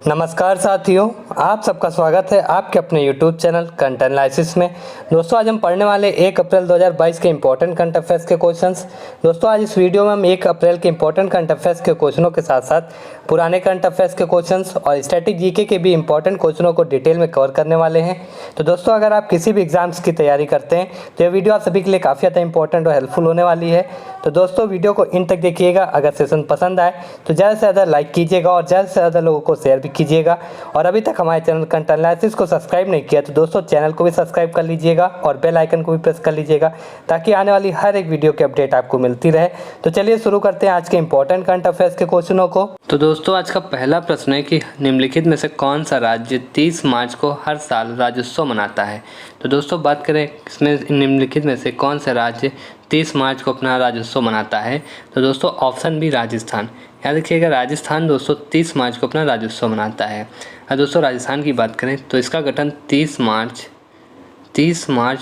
नमस्कार साथियों, आप सबका स्वागत है आपके अपने YouTube चैनल कंटेंट एनालिसिस में। दोस्तों आज हम पढ़ने वाले 1 अप्रैल 2022 के इंपॉर्टेंट करंट अफेयर्स के क्वेश्चंस। दोस्तों आज इस वीडियो में हम 1 अप्रैल के इंपॉर्टेंट करंट अफेयर्स के क्वेश्चनों के साथ साथ पुराने करंट अफेयर्स के क्वेश्चंस और स्टैटिक जीके के भी इंपॉर्टेंट क्वेश्चनों को डिटेल में कवर करने वाले हैं। तो दोस्तों अगर आप किसी भी एग्जाम्स की तैयारी करते हैं तो ये वीडियो आप सभी के लिए काफ़ी ज़्यादा इंपॉर्टेंट और हेल्पफुल होने वाली है। तो दोस्तों वीडियो को इन तक देखिएगा। अगर सेशन पसंद आए तो ज़्यादा से ज़्यादा लाइक कीजिएगा और ज़्यादा से ज़्यादा लोगों को शेयर भी कीजिएगा। और अभी तक हमारे चैनल कंटेंट एनालिसिस को सब्सक्राइब नहीं किया तो दोस्तों चैनल को भी सब्सक्राइब कर लीजिएगा और बेल आइकन को भी प्रेस कर लीजिएगा ताकि आने वाली हर एक वीडियो की अपडेट आपको मिलती रहे। तो चलिए शुरू करते हैं आज के इंपॉर्टेंट करंट अफेयर्स के क्वेश्चनों को। तो दोस्तों आज का पहला प्रश्न है कि निम्नलिखित में से कौन सा राज्य 30 मार्च को हर साल राज्योत्सव मनाता है। तो दोस्तों बात करें इसमें निम्नलिखित में से कौन सा राज्य 30 मार्च को अपना राज्योत्सव मनाता है, तो दोस्तों ऑप्शन बी राजस्थान। याद रखिएगा राजस्थान दोस्तों 30 मार्च को अपना राज्योत्सव मनाता है। दोस्तों राजस्थान की बात करें तो इसका गठन 30 मार्च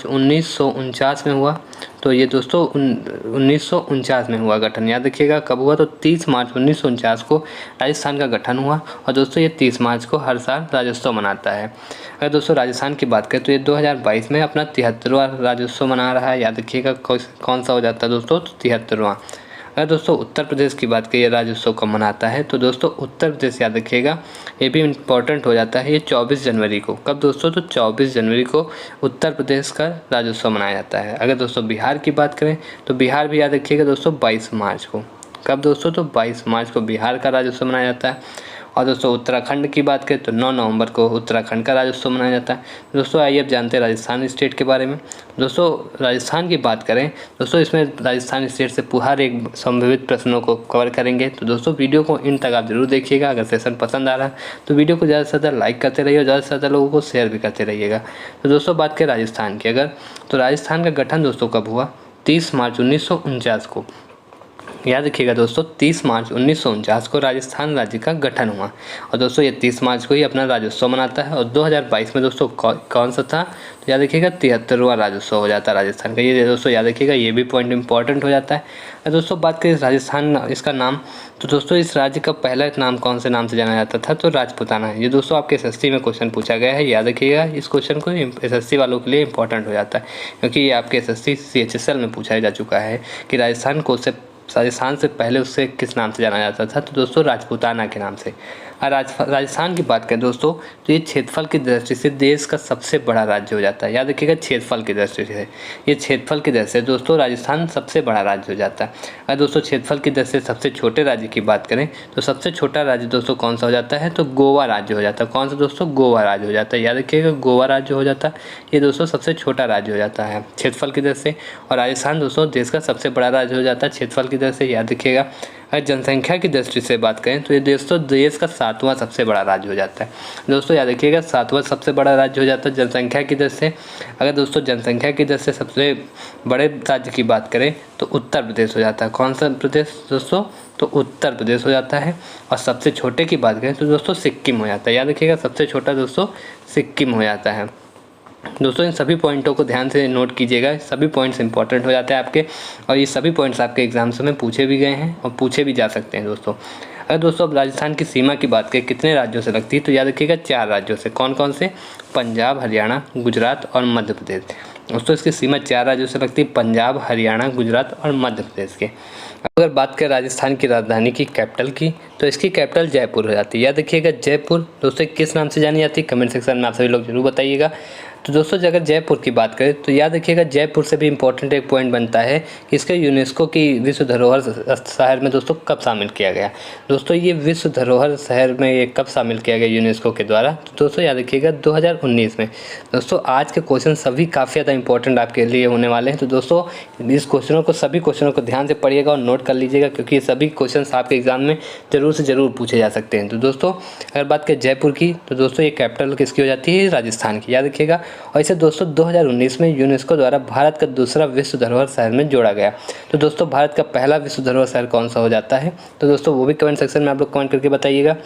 1949 में हुआ। तो ये दोस्तों 1949 में हुआ गठन। याद रखिएगा कब हुआ, तो 30 मार्च 1949 को राजस्थान का गठन हुआ और दोस्तों ये 30 मार्च को हर साल राज्योत्सव मनाता है। अगर दोस्तों राजस्थान की बात करें तो ये 2022 में अपना 73वां राज्योत्सव मना रहा है। याद रखिएगा कौन सा हो जाता है दोस्तों, तो 73वां। अगर दोस्तों उत्तर प्रदेश की बात करिए राज्योत्सव कब मनाता है, तो दोस्तों उत्तर प्रदेश याद रखिएगा ये भी इम्पोर्टेंट हो जाता है। ये 24 जनवरी को, कब दोस्तों, तो 24 जनवरी को उत्तर प्रदेश का राज्योत्सव मनाया जाता है। अगर दोस्तों बिहार की बात करें तो बिहार भी याद रखिएगा दोस्तों 22 मार्च को, कब दोस्तों, तो 22 मार्च को बिहार का राज्योत्सव मनाया जाता है। और दोस्तों उत्तराखंड की बात करें तो 9 नवंबर को उत्तराखंड का राज्योत्सव मनाया जाता है। दोस्तों आइए अब जानते हैं राजस्थान स्टेट के बारे में। दोस्तों राजस्थान की बात करें दोस्तों इसमें राजस्थान स्टेट से हर एक संभावित प्रश्नों को कवर करेंगे। तो दोस्तों वीडियो को इन तक आप जरूर देखिएगा। अगर सेशन पसंद आ रहा है तो वीडियो को ज़्यादा से ज़्यादा लाइक करते रहिए और ज़्यादा से ज़्यादा लोगों को शेयर भी करते रहिएगा। तो दोस्तों बात करें राजस्थान की अगर, तो राजस्थान का गठन दोस्तों कब हुआ, 30 मार्च 1949 को। याद रखिएगा दोस्तों 30 मार्च 1949 को राजस्थान राज्य का गठन हुआ और दोस्तों ये 30 मार्च को ही अपना राज्योत्सव मनाता है। और 2022 में दोस्तों कौन सा था, तो याद रखिएगा 73वां राज्योत्सव हो जाता है राजस्थान का। ये दोस्तों याद रखिएगा ये भी पॉइंट इंपॉर्टेंट हो जाता है। दोस्तों बात करें राजस्थान इसका नाम, तो दोस्तों इस राज्य का पहला नाम कौन से नाम से जाना जाता था, तो राजपूताना है। ये दोस्तों आपके एसएससी में क्वेश्चन पूछा गया है। याद रखिएगा इस क्वेश्चन को एसएससी वालों के लिए इंपॉर्टेंट हो जाता है क्योंकि ये आपके एसएससी CHSL में पूछा जा चुका है कि राजस्थान से पहले उससे किस नाम से जाना जाता था, तो दोस्तों राजपूताना के नाम से। राजस्थान की बात करें दोस्तों तो ये क्षेत्रफल की दृष्टि से देश का सबसे बड़ा राज्य हो जाता है। याद रखिएगा क्षेत्रफल की दृष्टि से, ये क्षेत्रफल की दृष्टि से दोस्तों राजस्थान सबसे बड़ा राज्य हो जाता है। अगर दोस्तों क्षेत्रफल की दृष्टि से सबसे छोटे राज्य की बात करें तो सबसे छोटा राज्य दोस्तों कौन सा हो जाता है, तो गोवा राज्य हो जाता है। कौन सा दोस्तों, गोवा राज्य हो जाता है। याद रखिएगा गोवा राज्य हो जाता है। ये दोस्तों सबसे छोटा राज्य हो जाता है क्षेत्रफल की दृष्टि से। और राजस्थान दोस्तों देश का सबसे बड़ा राज्य हो जाता है क्षेत्रफल की दृष्टि से। याद रखिएगा अगर जनसंख्या की दृष्टि से बात करें तो ये दोस्तों देश का 7वां सबसे बड़ा राज्य हो जाता है। दोस्तों याद रखिएगा 7वां सबसे बड़ा राज्य हो जाता है जनसंख्या की दृष्टि से। अगर दोस्तों जनसंख्या की दृष्टि से सबसे बड़े राज्य की बात करें तो उत्तर प्रदेश हो जाता है। कौन सा प्रदेश दोस्तों, तो उत्तर प्रदेश हो जाता है। और सबसे छोटे की बात करें तो दोस्तों सिक्किम हो जाता है। याद रखिएगा सबसे छोटा दोस्तों सिक्किम हो जाता है। दोस्तों इन सभी पॉइंटों को ध्यान से नोट कीजिएगा, सभी पॉइंट्स इंपॉर्टेंट हो जाते हैं आपके और ये सभी पॉइंट्स आपके एग्जाम्स में पूछे भी गए हैं और पूछे भी जा सकते हैं दोस्तों। अगर दोस्तों अब राजस्थान की सीमा की बात करें कितने राज्यों से लगती है, तो याद रखिएगा 4 राज्यों से। कौन कौन से, पंजाब, हरियाणा, गुजरात और मध्य प्रदेश। दोस्तों इसकी सीमा 4 राज्यों से लगती है, पंजाब, हरियाणा, गुजरात और मध्य प्रदेश के। अगर बात करें राजस्थान की राजधानी की कैपिटल की, तो इसकी कैपिटल जयपुर हो जाती है। याद रखिएगा जयपुर दोस्तों किस नाम से जानी जाती है, कमेंट सेक्शन में आप सभी लोग जरूर बताइएगा। तो दोस्तों अगर जयपुर की बात करें तो याद रखिएगा जयपुर से भी इम्पोर्टेंट एक पॉइंट बनता है कि इसके यूनेस्को की विश्व धरोहर शहर में दोस्तों कब शामिल किया गया। दोस्तों ये विश्व धरोहर शहर में ये कब शामिल किया गया यूनेस्को के द्वारा, तो दोस्तों याद रखिएगा 2019 में। दोस्तों आज के क्वेश्चन सभी काफ़ी ज़्यादा इंपॉर्टेंट आपके लिए होने वाले हैं। तो दोस्तों इस सभी क्वेश्चनों को ध्यान से पढ़िएगा और नोट कर लीजिएगा क्योंकि ये सभी क्वेश्चन आपके एग्जाम में ज़रूर से ज़रूर पूछे जा सकते हैं। तो दोस्तों अगर बात करें जयपुर की तो दोस्तों ये कैपिटल किसकी हो जाती है, राजस्थान की। याद रखिएगा। और इसे दोस्तों 2019 में यूनेस्को द्वारा भारत का दूसरा विश्व धरोहर शहर में जोड़ा गया। तो दोस्तों भारत का पहला विश्व धरोहर शहर कौन सा हो जाता है, तो दोस्तों वो भी कमेंट सेक्शन में आप लोग कमेंट करके बताइएगा।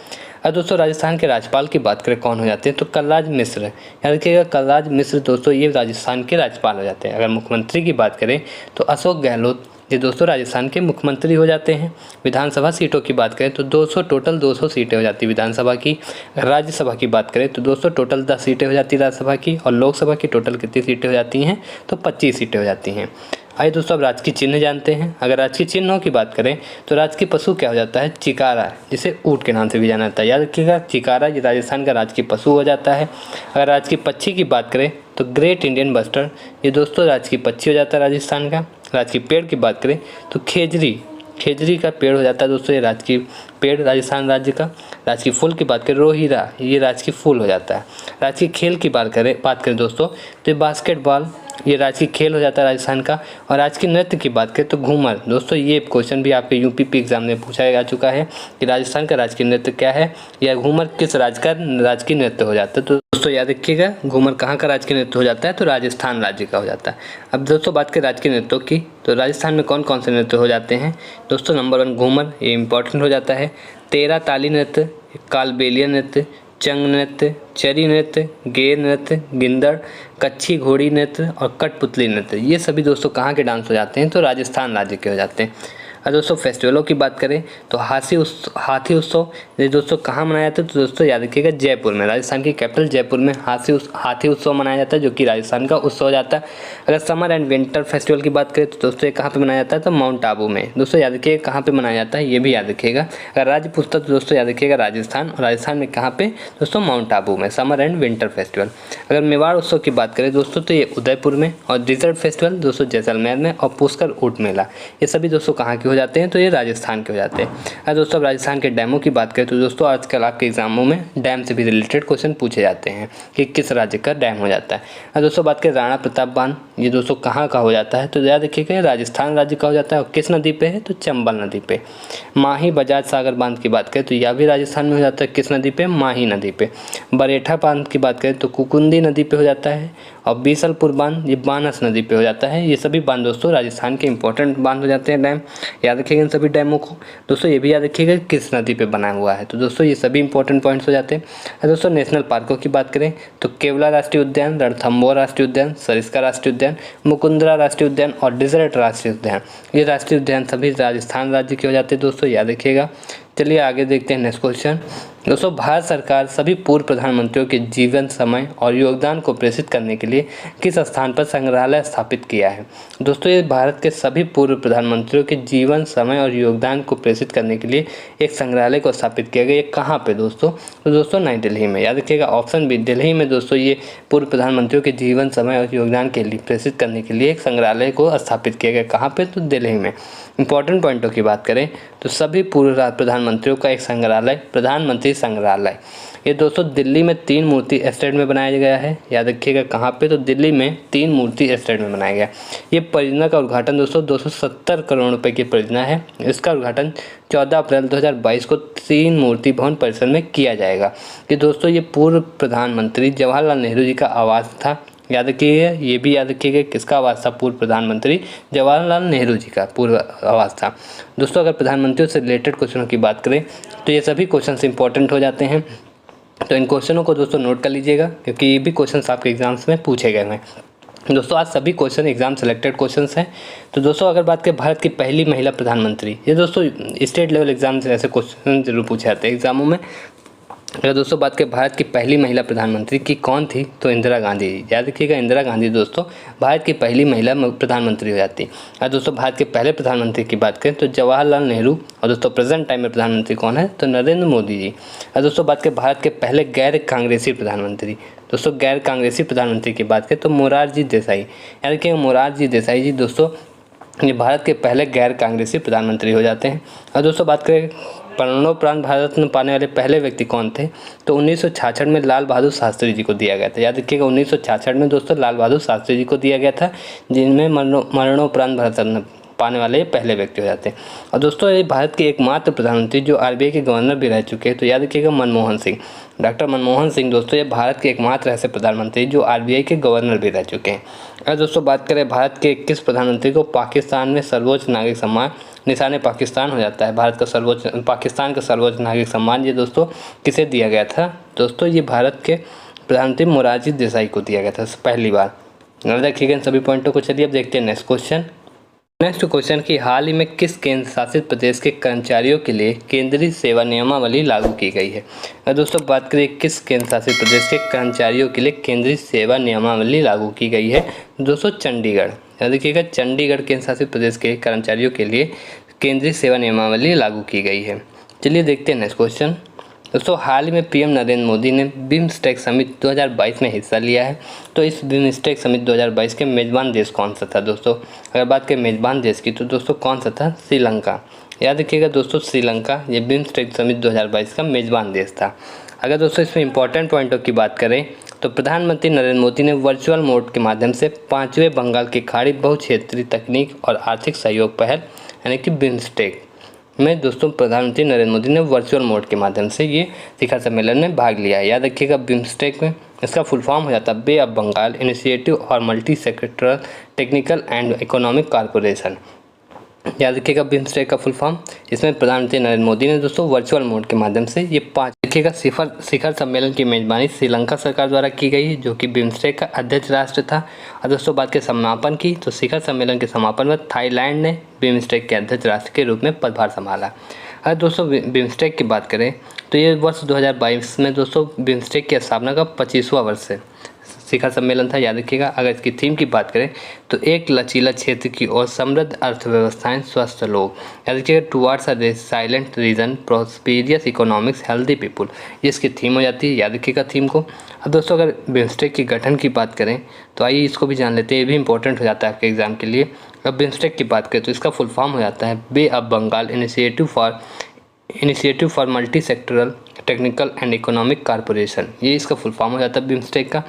और दोस्तों राजस्थान के राज्यपाल की बात करें कौन हो जाते हैं, तो कलराज मिश्र। याद रखिएगा कलराज मिश्र दोस्तों ये राजस्थान के राज्यपाल हो जाते हैं। अगर मुख्यमंत्री की बात करें तो अशोक गहलोत ये दोस्तों राजस्थान के मुख्यमंत्री हो जाते हैं। विधानसभा सीटों की बात करें तो 200 टोटल 200 सीटें हो जाती है विधानसभा की। राज्यसभा की बात करें तो दोस्तों टोटल 10 सीटें हो जाती है राज्यसभा की, और लोकसभा की टोटल कितनी सीटें हो जाती हैं तो 25 सीटें हो जाती हैं। आइए दोस्तों अब राजकीय चिन्ह जानते हैं। अगर राजकीय चिन्हों की बात करें तो राजकीय पशु क्या हो जाता है, चिकारा, जिसे ऊँट के नाम से भी जाना जाता है। याद रखिएगा चिकारा ये राजस्थान का राजकीय पशु हो जाता है। अगर राजकीय पक्षी की बात करें तो ग्रेट इंडियन बस्टर्ड, ये दोस्तों राजकीय पक्षी हो जाता है राजस्थान का। राजकीय पेड़ की बात करें तो खेजरी का पेड़ हो जाता है दोस्तों, ये राजकीय पेड़ राजस्थान राज्य का। राजकीय फूल की बात करें रोहिरा, ये राजकीय फूल हो जाता है। राजकीय खेल की बात करें दोस्तों तो बास्केटबॉल, ये राजकीय खेल हो जाता है राजस्थान का। और राजकीय नृत्य की बात करें तो घूमर। दोस्तों ये क्वेश्चन भी आपके यूपीपी एग्जाम में पूछा जा चुका है कि राजस्थान का राजकीय नृत्य क्या है, या घूमर किस राज्य का राजकीय नृत्य हो जाता है। तो दोस्तों याद रखिएगा घूमर कहाँ का राजकीय नृत्य हो जाता है तो राजस्थान राज्य का हो जाता है। अब दोस्तों बात करें राजकीय नृत्यों की तो राजस्थान में कौन कौन से नृत्य हो जाते हैं दोस्तों। नंबर 1 घूमर, ये इंपॉर्टेंट हो जाता है। तेरा ताली नृत्य, कालबेलिया नृत्य, चंग नृत्य, चरी नृत्य, गेर नृत्य, गिंदड़, कच्छी घोड़ी नृत्य और कठपुतली नृत्य, ये सभी दोस्तों कहाँ के डांस हो जाते हैं तो राजस्थान राज्य के हो जाते हैं। और दोस्तों फेस्टिवलों की बात करें तो हाथी उत्सव ये दोस्तों कहाँ मनाया जाता है तो दोस्तों याद रखिएगा जयपुर में, राजस्थान की कैपिटल जयपुर में हाथी उत्सव मनाया जाता है जो कि राजस्थान का उत्सव हो जाता है। अगर समर एंड विंटर फेस्टिवल की बात करें तो दोस्तों ये कहाँ पे मनाया जाता है तो माउंट आबू में। दोस्तों याद रखिएगा कहाँ पे मनाया जाता है ये भी याद रखिएगा। अगर राज्य पूछता तो दोस्तों याद रखिएगा राजस्थान, और राजस्थान में कहाँ पे दोस्तों माउंट आबू में समर एंड विंटर फेस्टिवल। अगर मेवाड़ उत्सव की बात करें दोस्तों तो ये उदयपुर में, और डिजर्ट फेस्टिवल दोस्तों जैसलमेर में, और पुष्कर ऊँट मेला ये सभी दोस्तों कहाँ के हो जाते हैं तो ये राजस्थान के हो जाते हैं। दोस्तों अब राजस्थान के डैमों की बात करें तो दोस्तों आजकल आपके एग्जामों में डैम से भी रिलेटेड क्वेश्चन पूछे जाते हैं कि किस राज्य का डैम हो जाता है। दोस्तों बात करें राणा प्रताप बांध, ये दोस्तों कहाँ का हो जाता है तो याद रखिएगा राजस्थान राज्य का हो जाता है। और किस नदी पे है तो चंबल नदी पे। माही बजाज सागर बांध की बात करें तो यह भी राजस्थान में हो जाता है, किस नदी पे माही नदी पे। बरेठा बांध की बात करें तो कुकुंदी नदी पे हो जाता है। और बीसलपुर बांध ये बानस नदी पे हो जाता है। ये सभी बांध दोस्तों राजस्थान के इंपॉर्टेंट बांध हो जाते हैं डैम, याद रखिएगा इन सभी डैमों को। दोस्तों ये भी याद रखिएगा किस नदी पे बना हुआ है तो दोस्तों ये सभी इंपॉर्टेंट पॉइंट्स हो जाते हैं। दोस्तों नेशनल पार्कों की बात करें तो केवला राष्ट्रीय उद्यान, रणथंभौर राष्ट्रीय उद्यान, सरिस्का राष्ट्रीय उद्यान, मुकुंदरा राष्ट्रीय उद्यान और डेजर्ट राष्ट्रीय उद्यान, ये राष्ट्रीय उद्यान सभी राजस्थान राज्य के हो जाते हैं दोस्तों, याद रखिएगा। चलिए आगे देखते हैं नेक्स्ट क्वेश्चन। दोस्तों भारत सरकार सभी पूर्व प्रधानमंत्रियों के जीवन, समय और योगदान को प्रेषित करने के लिए किस स्थान पर संग्रहालय स्थापित किया है। दोस्तों ये भारत के सभी पूर्व प्रधानमंत्रियों के जीवन, समय और योगदान को प्रेषित करने के लिए एक संग्रहालय को स्थापित किया गया। ये कहाँ पे दोस्तों तो दोस्तों नई दिल्ली में, याद रखिएगा ऑप्शन बी दिल्ली में। दोस्तों ये पूर्व प्रधानमंत्रियों के जीवन, समय और योगदान के लिए प्रेषित करने के लिए एक संग्रहालय को स्थापित किया गया। कहाँ पे तो दिल्ली में। इंपॉर्टेंट पॉइंटों की बात करें तो सभी पूर्व प्रधानमंत्रियों का एक संग्रहालय, प्रधानमंत्री संग्रहालय, ये दोस्तों दिल्ली में 3 मूर्ति एस्टेट में बनाया गया है। याद रखिएगा कहाँ पे तो दिल्ली में 3 मूर्ति एस्टेट में बनाया गया। ये परियोजना का उद्घाटन दोस्तों 270 करोड़ रुपए की परियोजना है। इसका उद्घाटन 14 अप्रैल 2022 को 3 मूर्ति भवन परिसर में किया जाएगा। कि दोस्तों ये पूर्व प्रधानमंत्री जवाहरलाल नेहरू जी का आवास था, याद रखिएगा। ये भी याद रखिएगा किसका आवास था, पूर्व प्रधानमंत्री जवाहरलाल नेहरू जी का पूर्व आवास था। दोस्तों अगर प्रधानमंत्रियों से रिलेटेड क्वेश्चनों की बात करें तो ये सभी क्वेश्चंस इंपॉर्टेंट हो जाते हैं, तो इन क्वेश्चनों को दोस्तों नोट कर लीजिएगा क्योंकि ये भी क्वेश्चंस आपके एग्जाम्स में पूछे गए हैं। दोस्तों आज सभी क्वेश्चन एग्जाम सेलेक्टेड क्वेश्चंस हैं। तो दोस्तों अगर बात करें भारत की पहली महिला प्रधानमंत्री, ये दोस्तों स्टेट लेवल एग्जाम से ऐसे क्वेश्चन जरूर पूछे जाते हैं एग्जामों में। अगर दोस्तों बात करें भारत की पहली महिला प्रधानमंत्री की कौन थी तो इंदिरा गांधी। याद रखिएगा इंदिरा गांधी दोस्तों भारत की पहली महिला प्रधानमंत्री हो जाती है। और दोस्तों भारत के पहले प्रधानमंत्री की बात करें तो जवाहरलाल नेहरू, और दोस्तों प्रेजेंट टाइम में प्रधानमंत्री कौन है तो नरेंद्र मोदी जी। और दोस्तों बात करें भारत के पहले गैर कांग्रेसी प्रधानमंत्री, दोस्तों गैर कांग्रेसी प्रधानमंत्री की बात करें तो मोरारजी देसाई। याद रखिएगा मोरारजी देसाई जी दोस्तों ये भारत के पहले गैर कांग्रेसी प्रधानमंत्री हो जाते हैं। और दोस्तों बात करें मरणोपरांत भारत रत्न पाने वाले पहले व्यक्ति कौन थे तो 1966 में लाल बहादुर शास्त्री जी को दिया गया था। याद रखिएगा 1966 में दोस्तों लाल बहादुर शास्त्री जी को दिया गया था, जिनमें मरणोपरांत भारत रत्न पाने वाले पहले व्यक्ति हो जाते हैं। और दोस्तों ये भारत के एकमात्र प्रधानमंत्री जो आरबीआई के गवर्नर भी रह चुके हैं, तो याद रखिएगा मनमोहन सिंह, डॉक्टर मनमोहन सिंह दोस्तों ये भारत के एकमात्र ऐसे प्रधानमंत्री जो आरबीआई के गवर्नर भी रह चुके हैं। अगर दोस्तों बात करें भारत के 21 प्रधानमंत्री को पाकिस्तान में सर्वोच्च नागरिक सम्मान निशान पाकिस्तान हो जाता है। भारत का पाकिस्तान का सर्वोच्च नागरिक सम्मान ये दोस्तों किसे दिया गया था दोस्तों ये भारत के प्रधानमंत्री मोरारजी देसाई को दिया गया था पहली बार। याद रखिएगा इन सभी पॉइंटों को। चलिए अब देखते हैं नेक्स्ट क्वेश्चन। नेक्स्ट क्वेश्चन कि हाल ही में किस केंद्र शासित प्रदेश के कर्मचारियों के लिए केंद्रीय सेवा नियमावली लागू की गई है। अगर दोस्तों बात करें किस केंद्र शासित प्रदेश के कर्मचारियों के लिए केंद्रीय सेवा नियमावली लागू की गई है, दोस्तों चंडीगढ़। याद रखिएगा, चंडीगढ़ केंद्र शासित प्रदेश के कर्मचारियों के लिए केंद्रीय सेवा नियमावली लागू की गई है। चलिए देखते हैं नेक्स्ट क्वेश्चन। दोस्तों हाल ही में पीएम नरेंद्र मोदी ने बिम्स्टेक समिट 2022 में हिस्सा लिया है। तो इस बिम्स्टेक समिट 2022 के मेज़बान देश कौन सा था। दोस्तों अगर बात करें मेज़बान देश की तो दोस्तों कौन सा था, श्रीलंका। याद रखिएगा दोस्तों, श्रीलंका ये बिम्स्टेक समिट 2022 का मेज़बान देश था। अगर दोस्तों इसमें इंपॉर्टेंट पॉइंटों की बात करें तो प्रधानमंत्री नरेंद्र मोदी ने वर्चुअल मोड के माध्यम से 5वें बंगाल की खाड़ी बहुक्षेत्रीय तकनीक और आर्थिक सहयोग पहल यानी कि बिम्स्टेक में दोस्तों प्रधानमंत्री नरेंद्र मोदी ने वर्चुअल मोड के माध्यम से ये शिखर सम्मेलन में भाग लिया है। याद रखिएगा बिम्स्टेक में इसका फुल फॉर्म हो जाता है बे ऑफ बंगाल इनिशिएटिव और multi sectoral technical and economic corporation. याद रखिएगा बिम्स्टेक का फुल फॉर्म। इसमें प्रधानमंत्री नरेंद्र मोदी ने दोस्तों वर्चुअल मोड के माध्यम से ये 5 रखिएगा शिखर सम्मेलन की मेजबानी श्रीलंका सरकार द्वारा की गई, जो कि बिम्स्टेक का अध्यक्ष राष्ट्र था। और दोस्तों बात के समापन की तो शिखर सम्मेलन के समापन में थाईलैंड ने बिम्स्टेक के अध्यक्ष राष्ट्र के रूप में पदभार संभाला। अगर दोस्तों बिम्स्टेक की बात करें तो ये वर्ष 2022 में दोस्तों बिम्स्टेक की स्थापना का 25वां वर्ष है शिखर सम्मेलन था। याद रखिएगा। अगर इसकी थीम की बात करें तो एक लचीला क्षेत्र की ओर समृद्ध अर्थव्यवस्थाएं स्वस्थ लोग। याद रखिएगा towards a silent region prosperous economics healthy people, ये इसकी थीम हो जाती है। याद रखिएगा थीम को। अब दोस्तों अगर बिम्स्टेक की गठन की बात करें तो आइए इसको भी जान लेते हैं, ये भी इंपॉर्टेंट हो जाता है आपके एग्जाम के लिए। अब बिम्स्टेक की बात करें तो इसका फुल फॉर्म हो जाता है bay of Bengal initiative for multi sectoral technical and economic corporation, ये इसका फुल फॉर्म हो जाता है बिम्स्टेक का।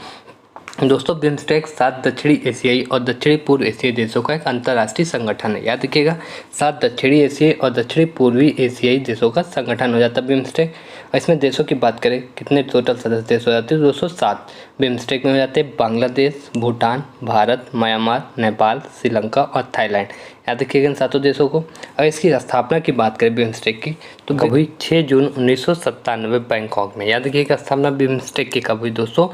दोस्तों बिम्स्टेक 7 दक्षिणी एशियाई और दक्षिणी पूर्व एशियाई देशों का एक अंतर्राष्ट्रीय संगठन है। याद रखिएगा 7 दक्षिणी एशियाई और दक्षिणी पूर्वी एशियाई देशों का संगठन हो जाता है बिम्स्टेक। और इसमें देशों की बात करें कितने टोटल सदस्य देश हो जाते हैं, दोस्तों 7 बिम्स्टेक में हो जाते हैं बांग्लादेश, भूटान, भारत, म्यांमार, नेपाल, श्रीलंका और थाईलैंड। याद रखिएगा इन 7 देशों को। और इसकी स्थापना की बात करें बिम्स्टेक की तो कब हुई, 6 जून 1997 बैंकॉक में। याद रखिएगा स्थापना बिम्स्टेक की कब हुई दोस्तों,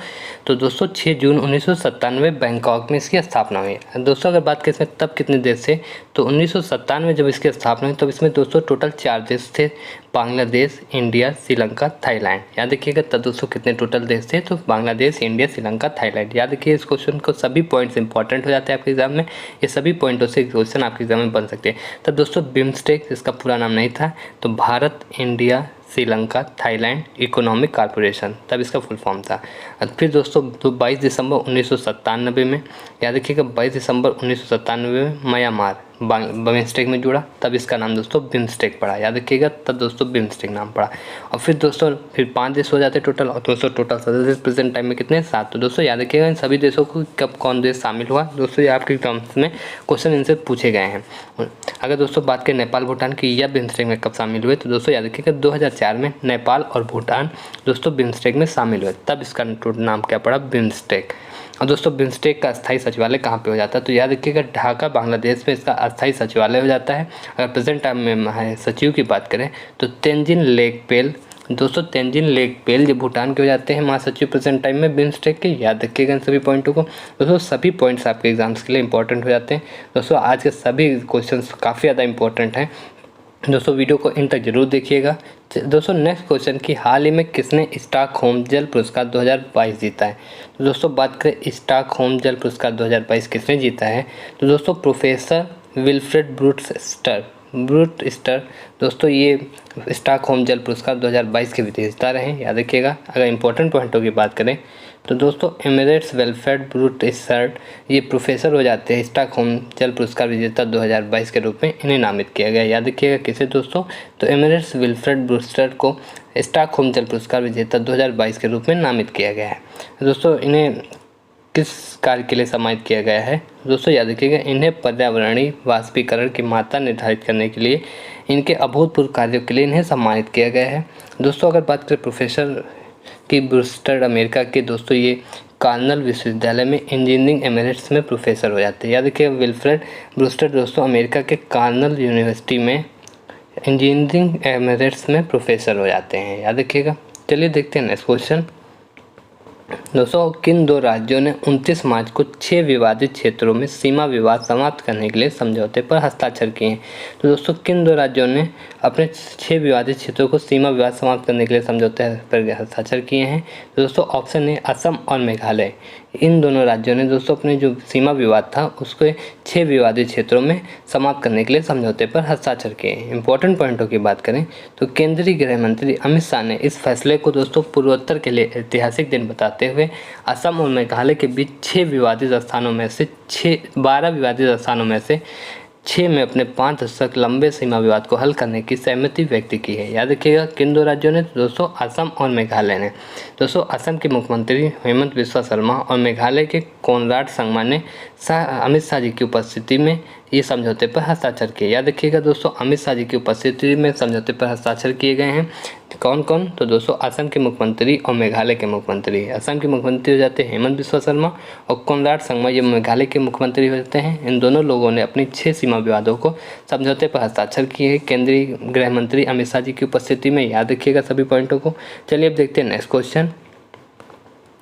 तो दोस्तों 6 जून 1997 बैंकॉक में इसकी स्थापना हुई। दोस्तों अगर बात करें इसमें तब कितने देश थे तो 1997 में जब इसकी स्थापना हुई तब इसमें दोस्तों टोटल 4 देश थे, बांग्लादेश, इंडिया, श्रीलंका, थाईलैंड। याद रखिएगा तब दोस्तों कितने टोटल देश थे, तो बांग्लादेश, इंडिया, श्रीलंका, थाईलैंड। याद रखिए इस क्वेश्चन को सभी पॉइंट्स इंपॉर्टेंट हो जाते हैं आपके एग्जाम में, ये सभी पॉइंटों से क्वेश्चन आपके एग्जाम में बन सकते हैं। तब दोस्तों बिम्स्टेक इसका पूरा नाम नहीं था, तो Bharat, India, Sri Lanka, Thailand economic corporation, तब इसका फुल फॉर्म था। फिर दोस्तों 22 दिसंबर 1997 में, याद रखिएगा 22 दिसंबर 1997 में म्यांमार बिम्स्टेक में जुड़ा, तब इसका नाम दोस्तों बिम्स्टेक पड़ा। याद रखिएगा तब दोस्तों बिम्स्टेक नाम पड़ा। और फिर दोस्तों 5 देश हो जाते टोटल, और दोस्तों टोटल सदस्य प्रेजेंट टाइम में कितने 7। तो दोस्तों याद रखिएगा इन सभी देशों को कब कौन देश शामिल हुआ दोस्तों, ये आपके एग्जाम्स में क्वेश्चन इनसे पूछे गए हैं। अगर दोस्तों बात करें नेपाल भूटान की या बिम्स्टेक में कब शामिल हुए तो दोस्तों याद रखिएगा 2004 में नेपाल और भूटान दोस्तों बिम्स्टेक में शामिल हुए, तब इसका नाम क्या पड़ा, बिम्स्टेक। और दोस्तों बिम्स्टेक का अस्थायी सचिवालय कहाँ पे हो जाता है तो याद रखिएगा ढाका बांग्लादेश में इसका अस्थायी सचिवालय हो जाता है। अगर प्रेजेंट टाइम में महासचिव की बात करें तो तेंजिन लेकपेल, दोस्तों तेंजिन लेकपेल जो भूटान के हो जाते हैं महासचिव प्रेजेंट टाइम में बिम्स्टेक के। याद रखिएगा इन सभी पॉइंटों को। दोस्तों सभी पॉइंट्स आपके एग्जाम्स के लिए इंपॉर्टेंट हो जाते हैं। दोस्तों आज के सभी क्वेश्चन काफ़ी ज़्यादा इंपॉर्टेंट हैं, दोस्तों वीडियो को इन तक जरूर देखिएगा। दोस्तों नेक्स्ट क्वेश्चन की हाल ही में किसने स्टॉकहोम जल पुरस्कार 2022 जीता है। तो दोस्तों बात करें स्टॉकहोम जल पुरस्कार 2022 किसने जीता है तो दोस्तों प्रोफेसर विल्फ्रेड ब्रूटस्टर दोस्तों ये स्टॉकहोम जल पुरस्कार 2022 के विजेता रहे। याद रखिएगा। अगर इंपॉर्टेंट पॉइंटों की बात करें तो दोस्तों एमिरेट्स विल्फ्रेड ब्रूटस्टर ये प्रोफेसर हो जाते हैं स्टॉकहोम जल पुरस्कार विजेता 2022 के रूप में इन्हें नामित किया गया। याद रखिएगा किसे दोस्तों, तो एमिरेट्स विल्फ्रेड ब्रूटस्टर को स्टॉकहोम जल पुरस्कार विजेता 2022 के रूप में नामित किया गया है। दोस्तों इन्हें किस कार्य के लिए सम्मानित किया गया है दोस्तों, याद रखिएगा इन्हें पर्यावरणीय वाष्पीकरण की मात्रा निर्धारित करने के लिए इनके अभूतपूर्व कार्यों के लिए इन्हें सम्मानित किया गया है। दोस्तों अगर बात करें प्रोफेसर की ब्रूस्टर अमेरिका के दोस्तों ये कार्नेल विश्वविद्यालय में इंजीनियरिंग एमिरेट्स में प्रोफेसर हो जाते हैं। याद रखिए विल्फ्रेड ब्रूस्टर दोस्तों अमेरिका के कार्नेल यूनिवर्सिटी में इंजीनियरिंग एमिरेट्स में प्रोफेसर हो जाते हैं। याद रखिएगा। चलिए देखते हैं नेक्स्ट क्वेश्चन। दोस्तों किन दो राज्यों ने 29 मार्च को 6 विवादित क्षेत्रों में सीमा विवाद समाप्त करने के लिए समझौते पर हस्ताक्षर किए हैं? तो दोस्तों किन दो राज्यों ने अपने 6 विवादित क्षेत्रों को सीमा विवाद समाप्त करने के लिए समझौते पर हस्ताक्षर किए हैं? तो दोस्तों ऑप्शन ए असम और मेघालय। इन दोनों राज्यों ने दोस्तों अपने जो सीमा विवाद था उसको 6 विवादित क्षेत्रों में समाप्त करने के लिए समझौते पर हस्ताक्षर किए हैं। इंपॉर्टेंट पॉइंटों की बात करें तो केंद्रीय गृह मंत्री अमित शाह ने इस फैसले को दोस्तों पूर्वोत्तर के लिए ऐतिहासिक दिन बताते हुए असम और मेघालय के बीच 12 विवादित स्थानों में से 6 में अपने 5 दशक लंबे सीमा विवाद को हल करने की सहमति व्यक्त की है। याद रखिएगा किन दो राज्यों ने? दोस्तों असम और मेघालय ने। दोस्तों असम के मुख्यमंत्री हेमंत बिस्वा शर्मा और मेघालय के कोनराड संगमा ने अमित शाह जी की उपस्थिति में ये समझौते पर हस्ताक्षर किए। याद रखिएगा दोस्तों अमित शाह जी की उपस्थिति में समझौते पर हस्ताक्षर किए गए हैं। कौन कौन? तो दोस्तों असम के मुख्यमंत्री और मेघालय के मुख्यमंत्री। असम के मुख्यमंत्री हो जाते हैं हेमंत बिस्वा शर्मा और कोनराड संगमा ये मेघालय के मुख्यमंत्री हो जाते हैं। इन दोनों लोगों ने अपनी 6 सीमा विवादों को समझौते पर हस्ताक्षर किए हैं केंद्रीय गृह मंत्री अमित शाह जी की उपस्थिति में। याद रखिएगा सभी पॉइंटों को। चलिए अब देखते हैं नेक्स्ट क्वेश्चन।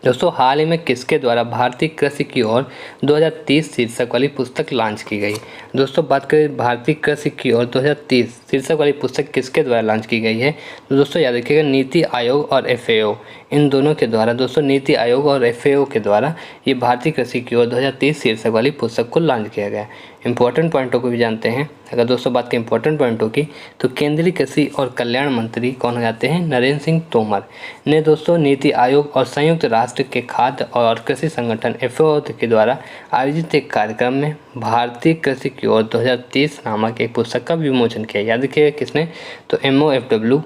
दोस्तों हाल ही में किसके द्वारा भारतीय कृषि की ओर 2030 शीर्षक वाली पुस्तक लॉन्च की गई? दोस्तों बात करें भारतीय कृषि की ओर 2030 शीर्षक वाली पुस्तक किसके द्वारा लॉन्च की गई है? तो दोस्तों याद रखिएगा नीति आयोग और FAO, इन दोनों के द्वारा दोस्तों नीति आयोग और FAO के द्वारा ये भारतीय कृषि की ओर 2030 शीर्षक वाली पुस्तक को लॉन्च किया गया। इंपॉर्टेंट पॉइंटों को भी जानते हैं। अगर दोस्तों बात करें इंपॉर्टेंट पॉइंटों की तो केंद्रीय कृषि और कल्याण मंत्री कौन हो जाते हैं? नरेंद्र सिंह तोमर ने दोस्तों नीति आयोग और संयुक्त राष्ट्र के खाद्य और कृषि संगठन FAO के द्वारा आयोजित एक कार्यक्रम में भारतीय कृषि की ओर 2030 नामक एक पुस्तक का विमोचन किया। याद रखिएगा किसने? तो MOFW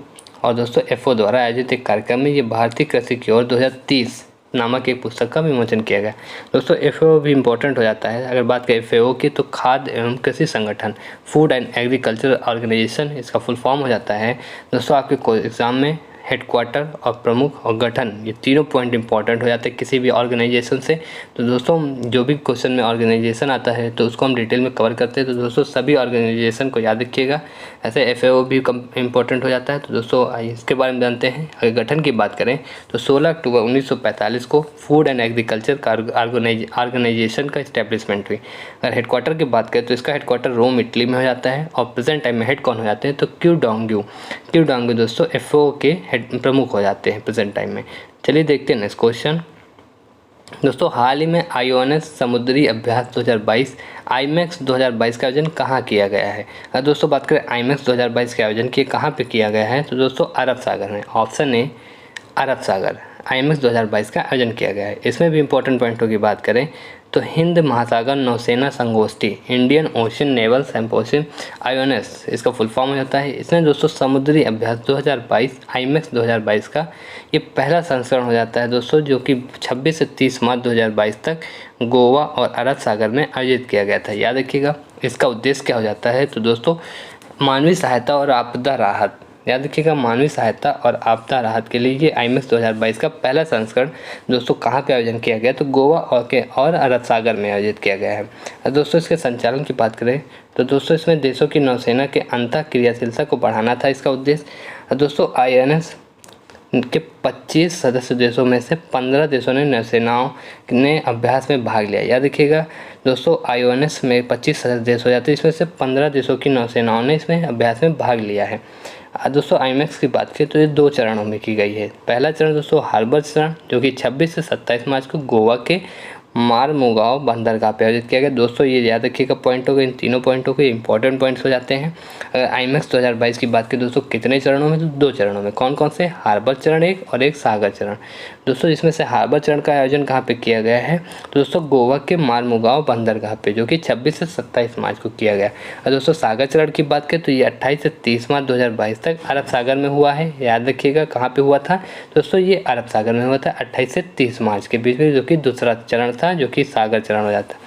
और दोस्तों FAO द्वारा आयोजित एक कार्यक्रम में ये भारतीय कृषि की ओर 2030 नामक एक पुस्तक का विमोचन किया गया। दोस्तों FAO भी इम्पोर्टेंट हो जाता है। अगर बात करें FAO की तो खाद्य एवं कृषि संगठन, फूड एंड एग्रीकल्चर ऑर्गेनाइजेशन इसका फुल फॉर्म हो जाता है। दोस्तों आपके एग्जाम में हेडक्वार्टर और प्रमुख और गठन ये तीनों पॉइंट इंपॉर्टेंट हो जाते हैं किसी भी ऑर्गेनाइजेशन से। तो दोस्तों जो भी क्वेश्चन में ऑर्गेनाइजेशन आता है तो उसको हम डिटेल में कवर करते हैं। तो दोस्तों सभी ऑर्गेनाइजेशन को याद रखिएगा। ऐसे FAO भी इम्पोर्टेंट हो जाता है। तो दोस्तों इसके बारे में जानते हैं। अगर गठन की बात करें तो 16 अक्टूबर 1945 को फूड एंड एग्रीकल्चर का ऑर्गेनाइजेशन का इस्टेब्लिशमेंट हुई। अगर हेडक्वार्टर की बात करें तो इसका हेडक्वार्टर रोम इटली में हो जाता है और प्रेजेंट टाइम में हेड कौन हो जाते हैं? तो क्यू डोंग्यू दोस्तों FAO के प्रमुख हो जाते हैं प्रेजेंट टाइम में। चलिए देखते हैं नेक्स्ट क्वेश्चन। दोस्तों हाल ही में IONS समुद्री अभ्यास 2022 IMEX 2022 का आयोजन कहाँ किया गया है? अगर दोस्तों बात करें IMEX 2022 के आयोजन किए कहाँ पे किया गया है? तो दोस्तों अरब सागर में। Option A Arab Sagar IMEX 2022 का आयोजन किया गया है। इसमें भी इंपॉर्टेंट पॉइंटों की बात करें तो हिंद महासागर नौसेना संगोष्ठी Indian ocean naval symposium IONS इसका फुल फॉर्म हो जाता है। इसमें दोस्तों समुद्री अभ्यास 2022 IMEX 2022 का ये पहला संस्करण हो जाता है दोस्तों, जो कि 26 से 30 मार्च 2022 तक गोवा और अरब सागर में आयोजित किया गया था। याद रखिएगा इसका उद्देश्य क्या हो जाता है? तो दोस्तों मानवीय सहायता और आपदा राहत। याद रखिएगा मानवीय सहायता और आपदा राहत के लिए ये IMEX 2022 का पहला संस्करण दोस्तों कहाँ पे आयोजन किया गया? तो गोवा और अरब सागर में आयोजित किया गया है। दोस्तों इसके संचालन की बात करें तो दोस्तों इसमें देशों की नौसेना के अंतः क्रियाशीलता को बढ़ाना था इसका उद्देश्य। दोस्तों IONS के 25 सदस्य देशों में से 15 देशों ने नौसेनाओं ने अभ्यास में भाग लिया। याद रखिएगा दोस्तों IONS में 25 सदस्य देश हो जाते हैं, इसमें से 15 देशों की नौसेनाओं ने इसमें अभ्यास में भाग लिया है। दोस्तों IMEX की बात करें तो ये 2 चरणों में की गई है। पहला चरण दोस्तों हार्बर चरण जो कि 26 से 27 मार्च को गोवा के मारमुगांव बंदरगाह पे आयोजित किया गया। दोस्तों ये याद रखिएगा पॉइंटों को, इन तीनों पॉइंटों के इंपॉर्टेंट पॉइंट्स हो जाते हैं। अगर IMEX 2022 की बात करें दोस्तों कितने चरणों में? तो 2 चरणों में। कौन कौन से? हार्बर चरण एक और एक सागर चरण। दोस्तों इसमें से हार्बर चरण का आयोजन कहाँ पे किया गया है? तो दोस्तों गोवा के मारमुगांव बंदरगाह पे, जो कि 26 से 27 मार्च को किया गया। और दोस्तों सागर चरण की बात करें तो ये 28 से 30 मार्च 2022 तक अरब सागर में हुआ है। याद रखिएगा कहाँ पे हुआ था दोस्तों? ये अरब सागर में हुआ था 28 से 30 मार्च के बीच में, जो कि दूसरा चरण था जो कि सागर चरण हो जाता है।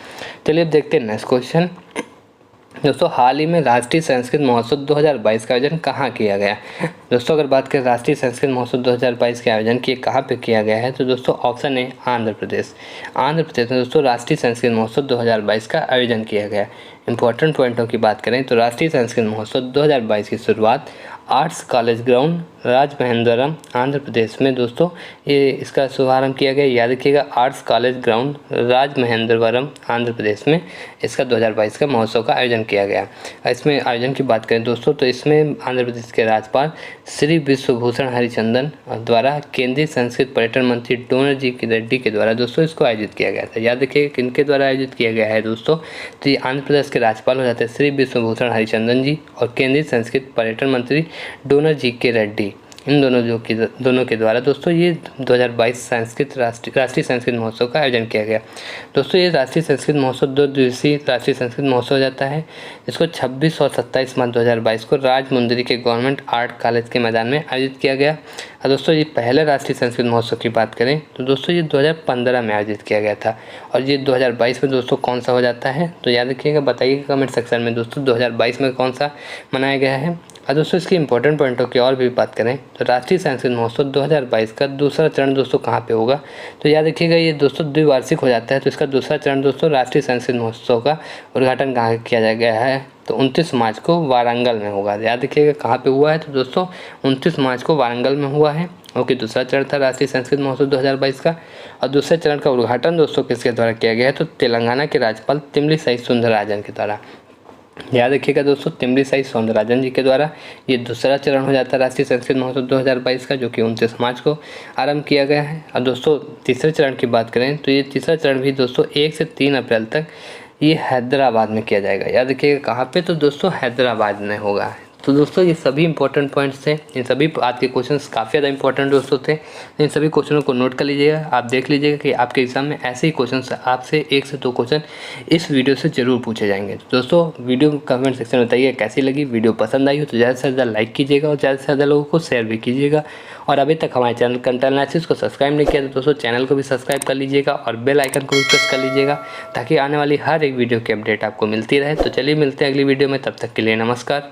चलिए अब देखते हैं नेक्स्ट क्वेश्चन। दोस्तों हाल ही में राष्ट्रीय संस्कृत महोत्सव 2022 का आयोजन कहाँ किया गया? दोस्तों अगर बात करें राष्ट्रीय संस्कृत महोत्सव 2022 के आयोजन किए कहाँ पे किया गया है? तो दोस्तों ऑप्शन ए आंध्र प्रदेश में दोस्तों राष्ट्रीय संस्कृत महोत्सव 2022 का आयोजन किया गया। इंपॉर्टेंट पॉइंटों की बात करें तो राष्ट्रीय संस्कृत महोत्सव 2022 की शुरुआत arts college ground Rajamahendravaram Andhra Pradesh में दोस्तों ये इसका शुभारंभ किया गया। याद रखिएगा, arts college ground Rajamahendravaram Andhra Pradesh में इसका 2022 का महोत्सव का आयोजन किया गया। इसमें आयोजन की बात करें दोस्तों तो इसमें आंध्र प्रदेश के राज्यपाल श्री विश्वभूषण हरिचंदन द्वारा केंद्रीय संस्कृत पर्यटन मंत्री डोनर जी की रेड्डी के द्वारा दोस्तों इसको आयोजित किया गया था। याद रखिएगा किनके द्वारा आयोजित किया गया है दोस्तों, तो ये आंध्र प्रदेश के राज्यपाल हो जाते हैं श्री विश्वभूषण हरिचंदन जी और केंद्रीय संस्कृत पर्यटन मंत्री डोनर जी के रेड्डी, इन दोनों के द्वारा दोस्तों ये 2022 राष्ट्रीय संस्कृत महोत्सव का आयोजन किया गया। दोस्तों ये राष्ट्रीय संस्कृत महोत्सव 2 दिवसीय राष्ट्रीय संस्कृत महोत्सव हो जाता है। इसको 26 और 27 मार्च 2022 को राजमुंदरी के गवर्नमेंट आर्ट कॉलेज के मैदान में आयोजित किया गया। और दोस्तों ये पहले राष्ट्रीय संस्कृत महोत्सव की बात करें तो दोस्तों ये 2015 में आयोजित किया गया था और ये 2022 में दोस्तों कौन सा हो जाता है, तो याद रखिएगा, बताइएगा कमेंट सेक्शन में दोस्तों 2022 में कौन सा मनाया गया है। और दोस्तों इसकी इंपॉर्टेंट पॉइंटों की और भी बात करें तो राष्ट्रीय संस्कृत महोत्सव 2022 का दूसरा चरण दोस्तों कहाँ पे होगा, तो याद रखिएगा ये दोस्तों द्विवार्षिक हो जाता है। तो इसका दूसरा चरण दोस्तों राष्ट्रीय संस्कृत महोत्सव का उद्घाटन कहाँ किया गया है, तो 29 मार्च को वारंगल में होगा। याद रखिएगा कहाँ पे हुआ है, तो दोस्तों 29 मार्च को वारंगल में हुआ है। ओके, दूसरा चरण था राष्ट्रीय संस्कृत महोत्सव 2022 का। और दूसरे चरण का उद्घाटन दोस्तों किसके द्वारा किया गया है, तो तेलंगाना के राज्यपाल तमिलिसाई सौंदरराजन के द्वारा। याद रखिएगा दोस्तों तमिलिसाई सौंदरराजन जी के द्वारा ये दूसरा चरण हो जाता है राष्ट्रीय संस्कृत महोत्सव 2022 का, जो कि 29 मार्च को आरंभ किया गया है। और दोस्तों तीसरे चरण की बात करें तो ये तीसरा चरण भी दोस्तों 1 से 3 अप्रैल तक ये हैदराबाद में किया जाएगा। याद रखिएगा कहाँ पे, तो दोस्तों हैदराबाद में होगा। तो दोस्तों ये सभी इंपॉर्टेंट पॉइंट्स थे, इन सभी आज के क्वेश्चंस काफ़ी ज़्यादा इंपॉर्टेंट दोस्तों थे। इन सभी क्वेश्चनों को नोट कर लीजिएगा, आप देख लीजिएगा कि आपके एग्जाम में ऐसे ही क्वेश्चंस आपसे 1 से 2 क्वेश्चन इस वीडियो से जरूर पूछे जाएंगे। दोस्तों वीडियो कमेंट सेक्शन में बताइए कैसी लगी, वीडियो पसंद आई हो तो ज़्यादा से ज़्यादा लाइक कीजिएगा और ज़्यादा से ज़्यादा लोगों को शेयर भी कीजिएगा। और अभी तक हमारे चैनल कंटेंट एनालिसिस को सब्सक्राइब नहीं किया तो दोस्तों चैनल को भी सब्सक्राइब कर लीजिएगा और बेल आइकन को भी प्रेस कर लीजिएगा ताकि आने वाली हर एक वीडियो की अपडेट आपको मिलती रहे। तो चलिए मिलते हैं अगली वीडियो में, तब तक के लिए नमस्कार।